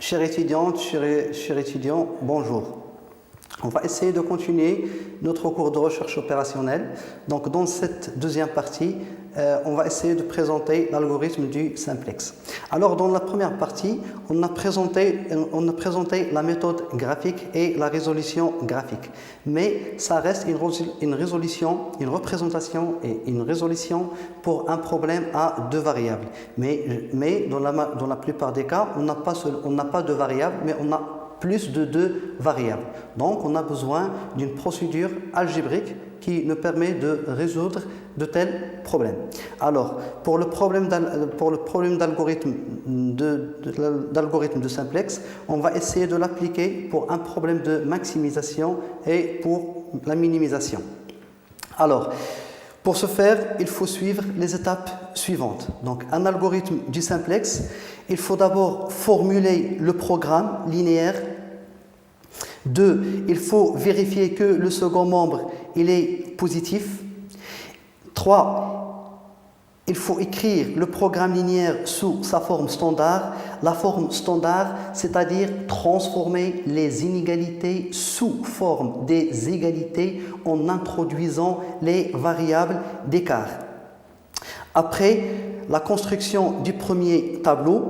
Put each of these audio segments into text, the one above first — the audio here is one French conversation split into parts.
Chères étudiantes, chers étudiants, bonjour. On va essayer de continuer notre cours de recherche opérationnelle. Donc, dans cette deuxième partie, on va essayer de présenter l'algorithme du simplex. Alors, dans la première partie, on a présenté la méthode graphique et la résolution graphique. Mais ça reste une représentation et une résolution pour un problème à deux variables. Mais dans la plupart des cas, on n'a pas de variables, mais on a plus de deux variables. Donc, on a besoin d'une procédure algébrique qui nous permet de résoudre de tels problèmes. Alors, pour le problème d'algorithme de simplex, on va essayer de l'appliquer pour un problème de maximisation et pour la minimisation. Alors, pour ce faire, il faut suivre les étapes suivantes. Donc, un algorithme du simplex, il faut d'abord formuler le programme linéaire. 2. Il faut vérifier que le second membre il est positif. 3. Il faut écrire le programme linéaire sous sa forme standard. La forme standard, c'est-à-dire transformer les inégalités sous forme des égalités en introduisant les variables d'écart. Après la construction du premier tableau,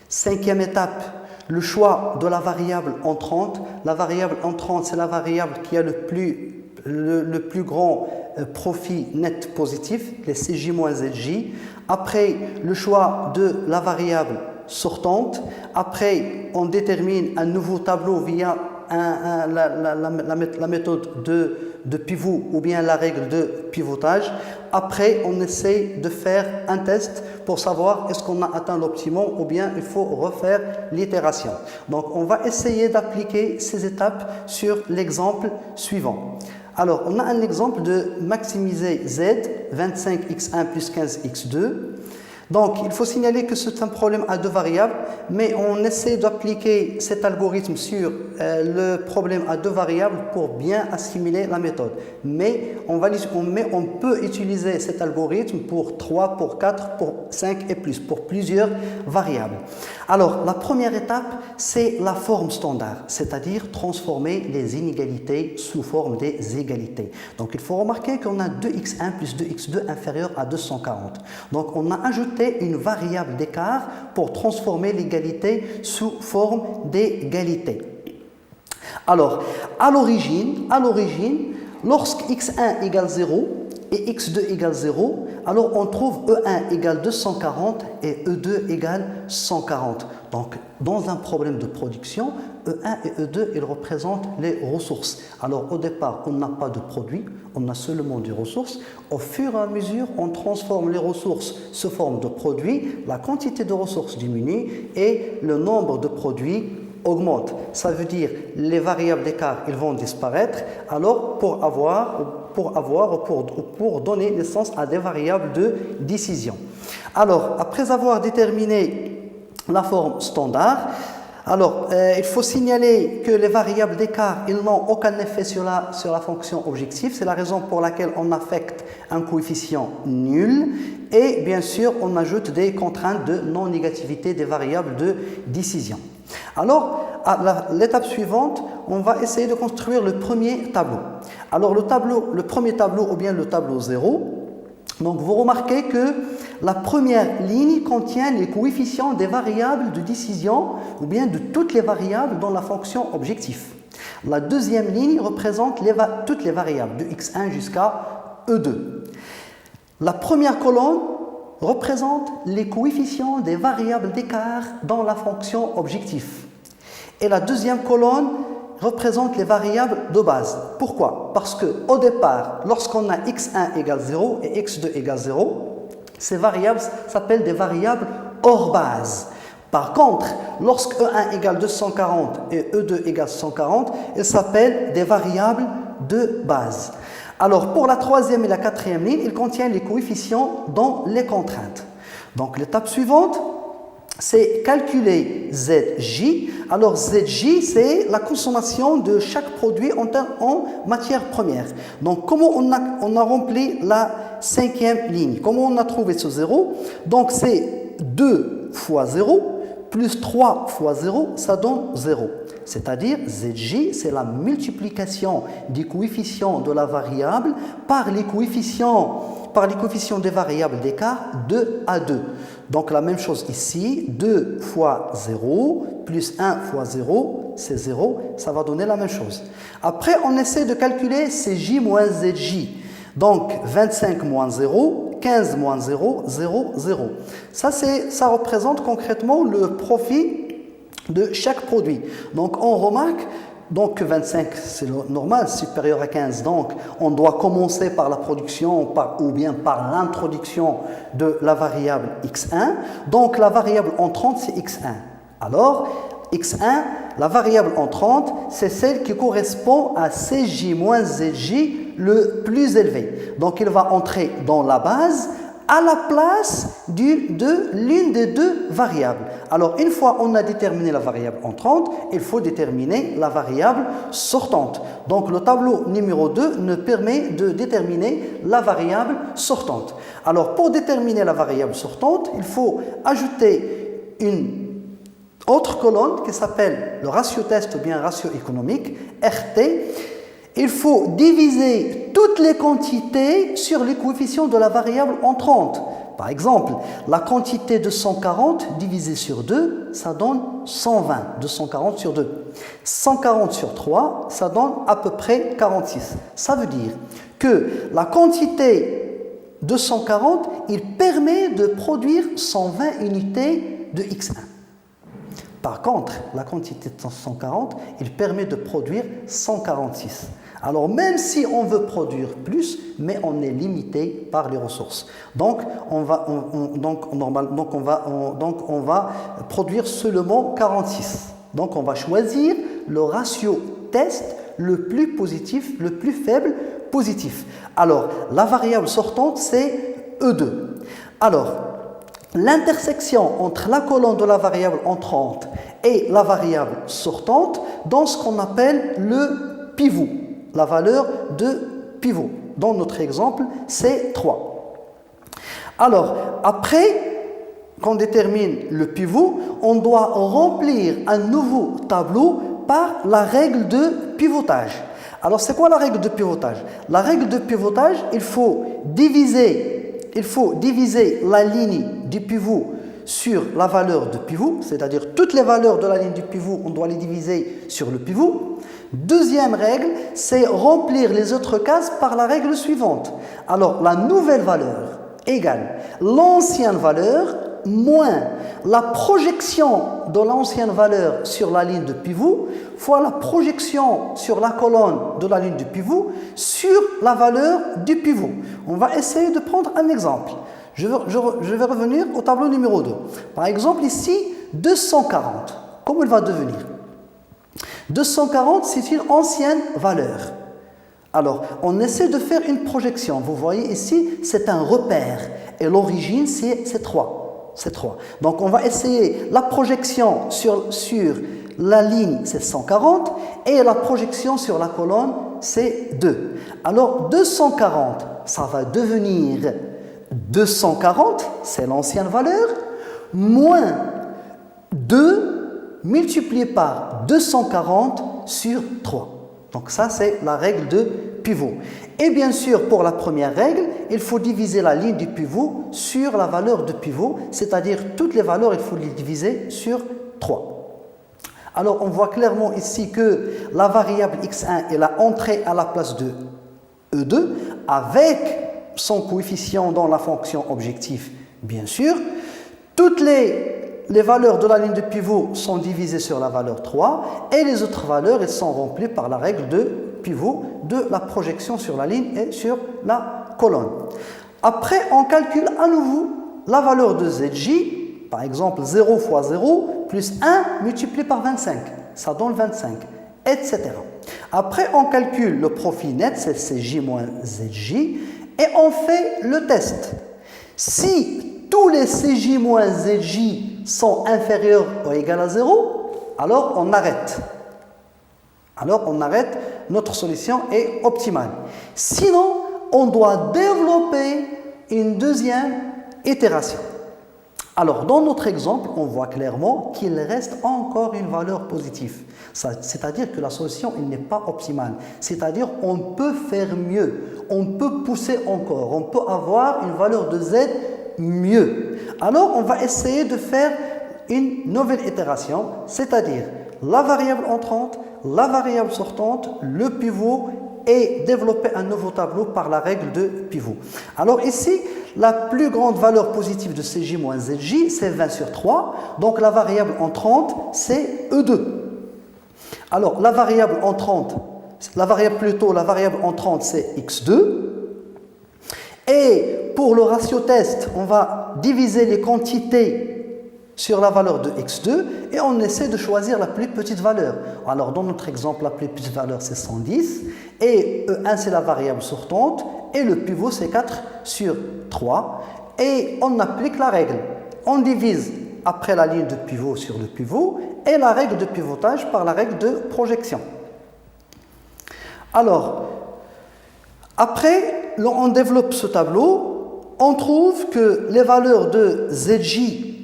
cinquième étape, le choix de la variable entrante. La variable entrante, c'est la variable qui a le plus grand profit net positif, les CJ-ZJ. Après, le choix de la variable sortante. Après, on détermine un nouveau tableau via la méthode de pivot ou bien la règle de pivotage. Après, on essaie de faire un test pour savoir est-ce qu'on a atteint l'optimum ou bien il faut refaire l'itération. Donc, on va essayer d'appliquer ces étapes sur l'exemple suivant. Alors, on a un exemple de maximiser Z, 25x1 plus 15x2. Donc, il faut signaler que c'est un problème à deux variables, mais on essaie d'appliquer cet algorithme sur le problème à deux variables pour bien assimiler la méthode. Mais on peut utiliser cet algorithme pour 3, pour 4, pour 5 et plus, pour plusieurs variables. Alors, la première étape, c'est la forme standard, c'est-à-dire transformer les inégalités sous forme des égalités. Donc, il faut remarquer qu'on a 2x1 plus 2x2 inférieur à 240. Donc, on a ajouté une variable d'écart pour transformer l'égalité sous forme d'égalité. Alors, à l'origine, lorsque x1 égale 0 et x2 égale 0, alors on trouve E1 égale 240 et E2 égale 140. Donc, dans un problème de production, E1 et E2, ils représentent les ressources. Alors, au départ, on n'a pas de produit, on a seulement des ressources. Au fur et à mesure, on transforme les ressources sous forme de produits, la quantité de ressources diminue et le nombre de produits augmente. Ça veut dire les variables d'écart, ils vont disparaître. Alors, pour donner naissance à des variables de décision. Alors, après avoir déterminé la forme standard, alors, il faut signaler que les variables d'écart, ils n'ont aucun effet sur la fonction objective. C'est la raison pour laquelle on affecte un coefficient nul. Et bien sûr, on ajoute des contraintes de non-négativité des variables de décision. Alors, à l'étape suivante, on va essayer de construire le premier tableau. Alors, le premier tableau ou bien le tableau 0, donc vous remarquez que la première ligne contient les coefficients des variables de décision ou bien de toutes les variables dans la fonction objectif. La deuxième ligne représente toutes les variables de x1 jusqu'à E2. La première colonne représente les coefficients des variables d'écart dans la fonction objectif. Et la deuxième colonne représente les variables de base. Pourquoi? Parce qu'au départ, lorsqu'on a x1 égale 0 et x2 égale 0, ces variables s'appellent des variables hors base. Par contre, lorsque E1 égale 240 et E2 égale 140, elles s'appellent des variables de base. Alors, pour la troisième et la quatrième ligne, il contient les coefficients dans les contraintes. Donc, l'étape suivante, c'est calculer ZJ. Alors, ZJ, c'est la consommation de chaque produit en matière première. Donc, comment on a rempli la cinquième ligne? Comment on a trouvé ce 0? Donc, c'est 2 fois 0 plus 3 fois 0, ça donne 0. C'est-à-dire, ZJ, c'est la multiplication des coefficients de la variable par les coefficients des variables d'écart 2 à 2. Donc la même chose ici, 2 fois 0 plus 1 fois 0, c'est 0, ça va donner la même chose. Après, on essaie de calculer CJ moins ZJ. Donc 25 moins 0, 15 moins 0, 0, 0. Ça représente concrètement le profit de chaque produit. Donc on remarque que 25 c'est normal, supérieur à 15. Donc on doit commencer par la production ou bien par l'introduction de la variable x1. Donc la variable entrante c'est x1. Alors x1, la variable entrante, c'est celle qui correspond à CJ moins ZJ le plus élevé. Donc il va entrer dans la base à la place de l'une des deux variables. Alors, une fois on a déterminé la variable entrante, il faut déterminer la variable sortante. Donc, le tableau numéro 2 nous permet de déterminer la variable sortante. Alors, pour déterminer la variable sortante, il faut ajouter une autre colonne qui s'appelle le ratio test ou bien ratio économique, RT. Il faut diviser toutes les quantités sur les coefficients de la variable entrante. Par exemple, la quantité de 140 divisée sur 2, ça donne 120. 240 sur 2. 140 sur 3, ça donne à peu près 46. Ça veut dire que la quantité de 140, il permet de produire 120 unités de X1. Par contre, la quantité de 140, il permet de produire 146. Alors, même si on veut produire plus, mais on est limité par les ressources. Donc, on va produire seulement 46. Donc, on va choisir le ratio test le plus positif, le plus faible positif. Alors, la variable sortante, c'est E2. Alors, l'intersection entre la colonne de la variable entrante et la variable sortante dans ce qu'on appelle le pivot, la valeur de pivot. Dans notre exemple, c'est 3. Alors, après qu'on détermine le pivot, on doit remplir un nouveau tableau par la règle de pivotage. Alors, c'est quoi la règle de pivotage? La règle de pivotage, il faut diviser la ligne du pivot sur la valeur de pivot, c'est-à-dire toutes les valeurs de la ligne du pivot, on doit les diviser sur le pivot. Deuxième règle, c'est remplir les autres cases par la règle suivante. Alors, la nouvelle valeur égale l'ancienne valeur moins la projection de l'ancienne valeur sur la ligne de pivot fois la projection sur la colonne de la ligne de pivot sur la valeur du pivot. On va essayer de prendre un exemple. Je vais revenir au tableau numéro 2. Par exemple, ici, 240. Comment il va devenir? 240, c'est une ancienne valeur. Alors, on essaie de faire une projection. Vous voyez ici, c'est un repère. Et l'origine, c'est 3. C'est 3. Donc, on va essayer la projection sur la ligne, c'est 140. Et la projection sur la colonne, c'est 2. Alors, 240, ça va devenir 240, c'est l'ancienne valeur, moins 2 multiplié par 240 sur 3. Donc ça, c'est la règle de pivot. Et bien sûr, pour la première règle, il faut diviser la ligne du pivot sur la valeur de pivot, c'est-à-dire toutes les valeurs, il faut les diviser sur 3. Alors, on voit clairement ici que la variable x1, elle a entré à la place de E2 avec son coefficient dans la fonction objectif, bien sûr. Toutes les valeurs de la ligne de pivot sont divisées sur la valeur 3 et les autres valeurs, elles sont remplies par la règle de pivot de la projection sur la ligne et sur la colonne. Après, on calcule à nouveau la valeur de ZJ, par exemple 0 fois 0 plus 1 multiplié par 25, ça donne 25, etc. Après, on calcule le profit net, c'est CJ moins ZJ, et on fait le test. Si tous les CJ moins ZJ sont inférieurs ou égaux à 0, alors on arrête. Notre solution est optimale. Sinon, on doit développer une deuxième itération. Alors, dans notre exemple, on voit clairement qu'il reste encore une valeur positive. C'est-à-dire que la solution n'est pas optimale. C'est-à-dire on peut faire mieux, on peut pousser encore, on peut avoir une valeur de z mieux. Alors, on va essayer de faire une nouvelle itération, c'est-à-dire la variable entrante, la variable sortante, le pivot et développer un nouveau tableau par la règle de pivot. Alors ici, la plus grande valeur positive de Cj moins Zj, c'est 20 sur 3. Donc la variable entrante, c'est E2. Alors la variable entrante, la variable entrante, c'est X2. Et pour le ratio test, on va diviser les quantités sur la valeur de x2 et on essaie de choisir la plus petite valeur. Alors dans notre exemple, la plus petite valeur c'est 110 et E1 c'est la variable sortante et le pivot c'est 4 sur 3 et on applique la règle. On divise après la ligne de pivot sur le pivot et la règle de pivotage par la règle de projection. Alors, après, on développe ce tableau, on trouve que les valeurs de Zj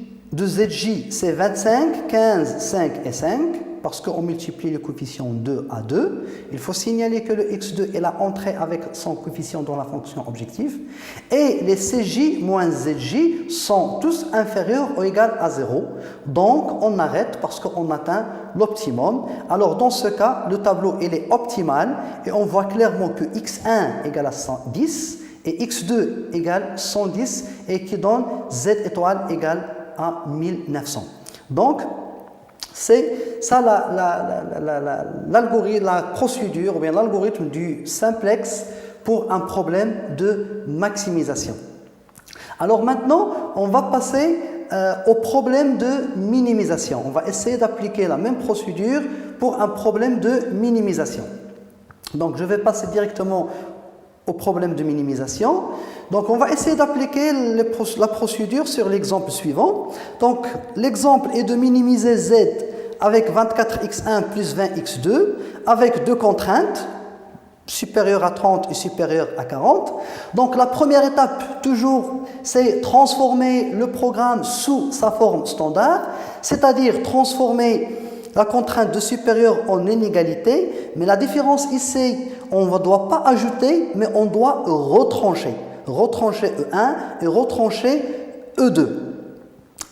c'est 25, 15, 5 et 5, parce qu'on multiplie le coefficient 2 à 2. Il faut signaler que le x2 est la entrée avec son coefficient dans la fonction objective. Et les Cj moins Zj sont tous inférieurs ou égaux à 0. Donc, on arrête parce qu'on atteint l'optimum. Alors, dans ce cas, le tableau il est optimal et on voit clairement que x1 égale à 110 et x2 égale 110 et qui donne z étoile égale à 1900. Donc, c'est ça l'algorithme, la procédure ou bien l'algorithme du simplex pour un problème de maximisation. Alors maintenant, on va passer au problème de minimisation. On va essayer d'appliquer la même procédure pour un problème de minimisation. Donc, je vais passer directement au problème de minimisation. Donc, on va essayer d'appliquer la procédure sur l'exemple suivant. Donc, l'exemple est de minimiser z avec 24x1 plus 20x2 avec deux contraintes, supérieures à 30 et supérieures à 40. Donc, la première étape, toujours, c'est transformer le programme sous sa forme standard, c'est-à-dire transformer la contrainte de supérieur en inégalité. Mais la différence ici, on ne doit pas ajouter, mais on doit retrancher. Retrancher E1 et retrancher E2.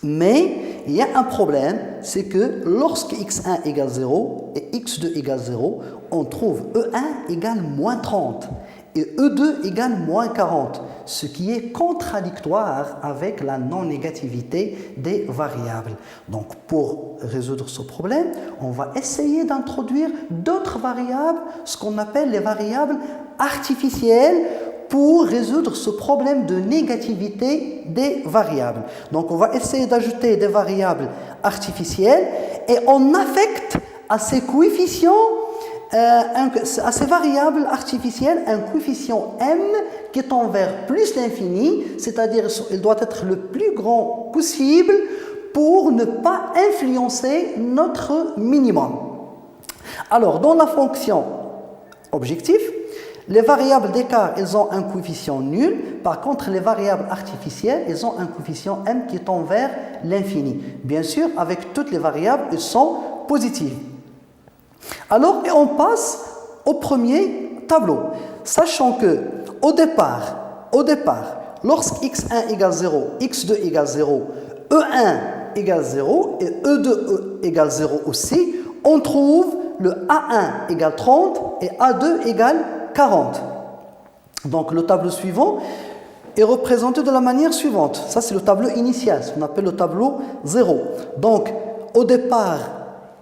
Mais il y a un problème, c'est que lorsque x1 égale 0 et x2 égale 0, on trouve E1 égale moins 30 et E2 égale moins 40, ce qui est contradictoire avec la non-négativité des variables. Donc pour résoudre ce problème, on va essayer d'introduire d'autres variables, ce qu'on appelle les variables artificielles, pour résoudre ce problème de négativité des variables. Donc, on va essayer d'ajouter des variables artificielles et on affecte à ces coefficients, à ces variables artificielles, un coefficient m qui tend vers plus l'infini, c'est-à-dire il doit être le plus grand possible pour ne pas influencer notre minimum. Alors, dans la fonction objectif, les variables d'écart, elles ont un coefficient nul. Par contre, les variables artificielles, elles ont un coefficient m qui tend vers l'infini. Bien sûr, avec toutes les variables, elles sont positives. Alors, et on passe au premier tableau. Sachant que, au départ, lorsque x1 égale 0, x2 égale 0, e1 égale 0 et e2 égale 0 aussi, on trouve le a1 égale 30 et a2 égale 40. Donc le tableau suivant est représenté de la manière suivante. Ça c'est le tableau initial, ce qu'on appelle le tableau 0. Donc au départ,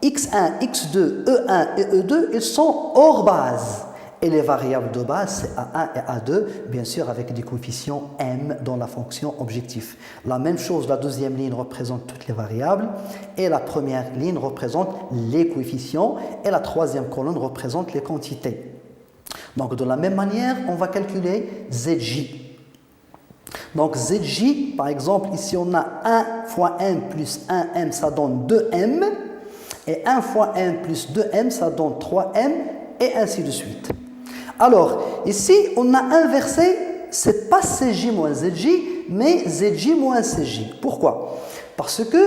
x1, x2, e1 et e2, ils sont hors base. Et les variables de base, c'est a1 et a2, bien sûr avec des coefficients m dans la fonction objectif. La même chose, la deuxième ligne représente toutes les variables et la première ligne représente les coefficients et la troisième colonne représente les quantités. Donc, de la même manière, on va calculer Zj. Donc, Zj, par exemple, ici, on a 1 fois m plus 1m, ça donne 2m. Et 1 fois m plus 2m, ça donne 3m, et ainsi de suite. Alors, ici, on a inversé, c'est pas Cj moins Zj, mais ZJ moins CJ. Pourquoi? Parce que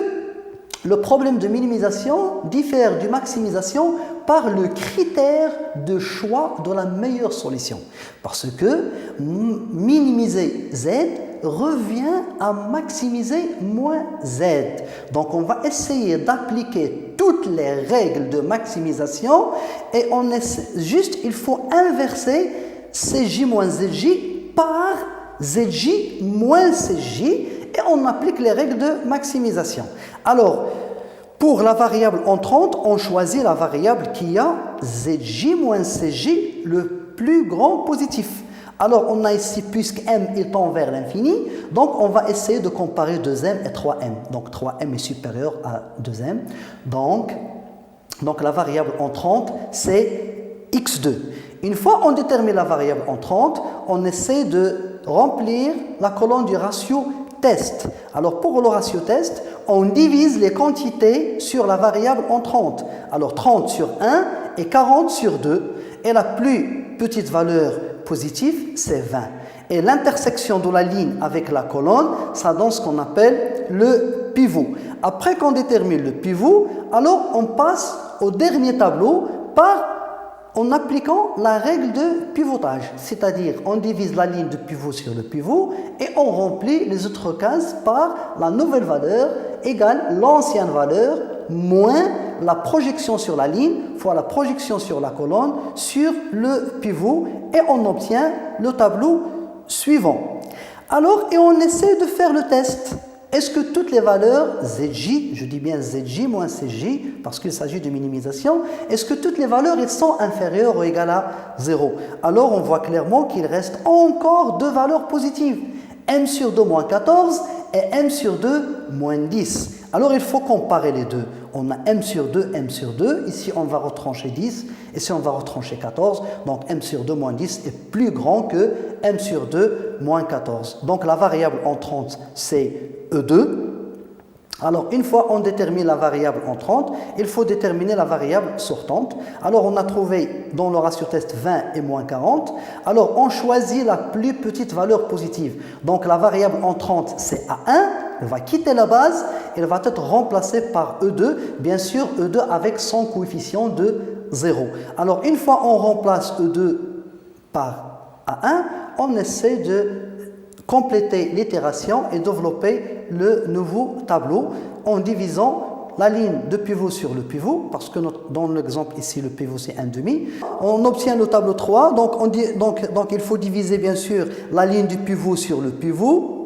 le problème de minimisation diffère du maximisation par le critère de choix de la meilleure solution. Parce que minimiser Z revient à maximiser moins Z. Donc on va essayer d'appliquer toutes les règles de maximisation et il faut inverser CJ moins ZJ par ZJ moins CJ et on applique les règles de maximisation. Alors, pour la variable entrante, on choisit la variable qui a ZJ moins CJ le plus grand positif. Alors, on a ici, puisque m il tend vers l'infini, donc on va essayer de comparer 2m et 3m. Donc, 3m est supérieur à 2m. Donc la variable entrante, c'est x2. Une fois on détermine la variable entrante, on essaie de remplir la colonne du ratio test. Alors, pour le ratio test, on divise les quantités sur la variable entrante. Alors, 30 sur 1 et 40 sur 2. Et la plus petite valeur positive, c'est 20. Et l'intersection de la ligne avec la colonne, ça donne ce qu'on appelle le pivot. Après qu'on détermine le pivot, alors on passe au dernier tableau en appliquant la règle de pivotage. C'est-à-dire, on divise la ligne de pivot sur le pivot et on remplit les autres cases par la nouvelle valeur égale l'ancienne valeur moins la projection sur la ligne fois la projection sur la colonne sur le pivot et on obtient le tableau suivant. Alors, et on essaie de faire le test. Est-ce que toutes les valeurs ZJ, je dis bien ZJ moins CJ, parce qu'il s'agit de minimisation, est-ce que toutes les valeurs elles sont inférieures ou égales à 0? Alors, on voit clairement qu'il reste encore deux valeurs positives, m sur 2 moins 14 et m sur 2 moins 10. Alors, il faut comparer les deux. On a m sur 2, m sur 2. Ici, on va retrancher 10. Ici, on va retrancher 14. Donc, m sur 2 moins 10 est plus grand que m sur 2 moins 14. Donc, la variable entrante, c'est E2. Alors, une fois on détermine la variable entrante, il faut déterminer la variable sortante. Alors, on a trouvé dans le ratio test 20 et moins 40. Alors, on choisit la plus petite valeur positive. Donc, la variable entrante, c'est A1. Elle va quitter la base. Elle va être remplacée par E2. Bien sûr, E2 avec son coefficient de 0. Alors, une fois on remplace E2 par A1, on essaie de compléter l'itération et développer le nouveau tableau en divisant la ligne de pivot sur le pivot, parce que dans l'exemple ici, le pivot c'est 1,5. On obtient le tableau 3, donc il faut diviser bien sûr la ligne du pivot sur le pivot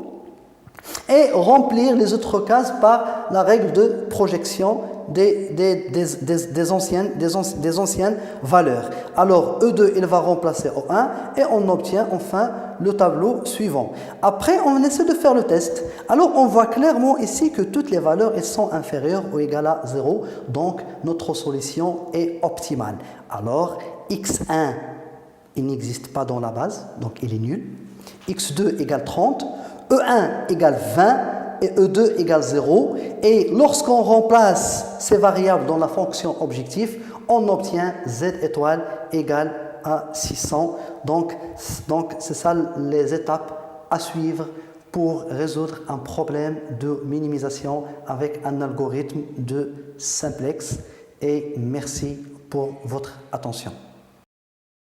et remplir les autres cases par la règle de projection des anciennes valeurs. Alors, E2, il va remplacer O1 et on obtient enfin le tableau suivant. Après, on essaie de faire le test. Alors, on voit clairement ici que toutes les valeurs elles sont inférieures ou égales à 0. Donc, notre solution est optimale. Alors, x1, il n'existe pas dans la base, donc il est nul. x2 égale 30. E1 égale 20 et E2 égale 0. Et lorsqu'on remplace ces variables dans la fonction objectif, on obtient Z étoile égale à 600. Donc c'est ça les étapes à suivre pour résoudre un problème de minimisation avec un algorithme de simplex. Et merci pour votre attention.